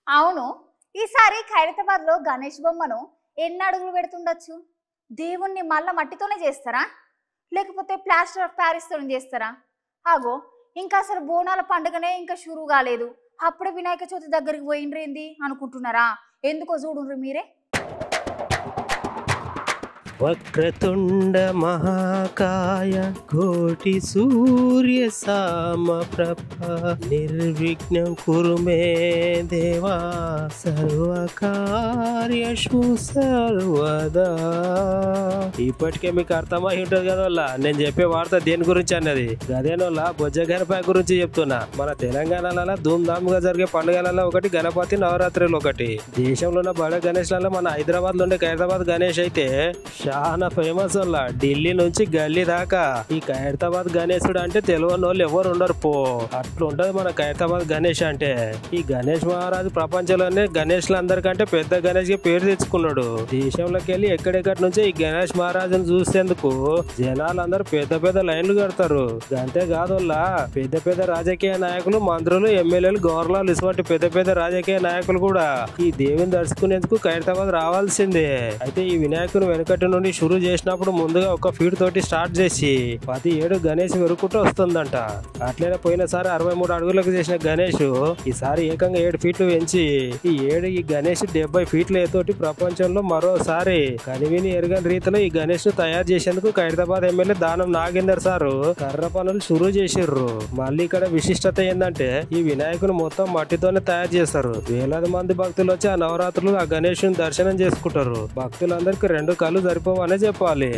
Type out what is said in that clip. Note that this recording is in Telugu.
అవును. ఈసారి ఖైరతాబాద్‌లో గణేష్ బొమ్మను ఎన్ని అడుగులు పెడుతుండొచ్చు? దేవుణ్ణి మళ్ళా మట్టితోనే చేస్తారా? లేకపోతే ప్లాస్టర్ ఆఫ్ పారిస్‌తోని చేస్తారా? అగో ఇంకా అసలు బోనాల పండుగనే ఇంకా షురూ కాలేదు. అప్పుడే వినాయక చవితి దగ్గరికి పోయిండ్రేంది అనుకుంటున్నారా? ఎందుకో చూడుండ్రి మీరే. వక్రతుండ మహాకాయ కోటి సూర్య సమప్రభ నిర్విఘ్నం కురు మే దేవా సర్వకార్యషు సర్వదా. ఇప్పటికే మీకు అర్థమై ఉంటుంది కదా వాళ్ళ నేను చెప్పే వార్త దేని గురించి అన్నది. గదేనోళ్ళ బొజ్జ గణపతి గురించి చెప్తున్నా. మన తెలంగాణలో ధూమ్ధామ్ గా జరిగే పండుగలలో ఒకటి గణపతి నవరాత్రులు ఒకటి. దేశంలో ఉన్న బడ గణేష్లలో మన హైదరాబాద్ లో ఉండే ఖైరతాబాద్ గణేష్ అయితే చాలా ఫేమస్ వల్ల. ఢిల్లీ నుంచి గల్లీ దాకా ఈ ఖైరతాబాద్ గణేశుడు అంటే తెలియని వాళ్ళు ఎవరు ఉండరు పో. అట్లుంటది మన ఖైరతాబాద్ గణేష్ అంటే. ఈ గణేష్ మహారాజు ప్రపంచంలోనే గణేష్లు అందరికంటే పెద్ద గణేష్ కి పేరు తెచ్చుకున్నాడు. దేశంలోకి వెళ్ళి ఎక్కడెక్కడి నుంచి ఈ గణేష్ మహారాజును చూసేందుకు జనాలందరూ పెద్ద పెద్ద లైన్లు కడతారు. అంతేకాదు పెద్ద పెద్ద రాజకీయ నాయకులు, మంత్రులు, ఎమ్మెల్యేలు, గవర్నర్లు ఇటువంటి పెద్ద పెద్ద రాజకీయ నాయకులు కూడా ఈ దేవుని దర్శకునేందుకు ఖైరతాబాద్ రావాల్సిందే. అయితే ఈ వినాయకుని వెనుకటి నుండి షురూ చేసినప్పుడు ముందుగా ఒక ఫీట్ తోటి స్టార్ట్ చేసి 17 గణేష్ వెరుకుంటూ వస్తుందంట. అట్లనే పోయినసారి 63 అడుగులకు చేసిన గణేష్ ఈసారి ఏకంగా 7 ఫీట్లు పెంచి ఈ గణేష్ 70 ఫీట్ల ఎత్తోటి ప్రపంచంలో మరోసారి కనివిని ఎరగని రీతిలో ఈ గణేష్ ను తయారు చేసేందుకు ఖైరతాబాద్ ఎమ్మెల్యే దానం నాగేందర్ సారు కర్ర పనులు షురూ చేసిర్రు. మళ్ళీ ఇక్కడ విశిష్టత ఏంటంటే ఈ వినాయకుని మొత్తం మట్టితోనే తయారు చేస్తారు. వేలాది మంది భక్తులు వచ్చి ఆ నవరాత్రులు ఆ గణేష్ దర్శనం చేసుకుంటారు. భక్తులందరికీ 2 కళ్ళు సరిపోవనే చెప్పాలి.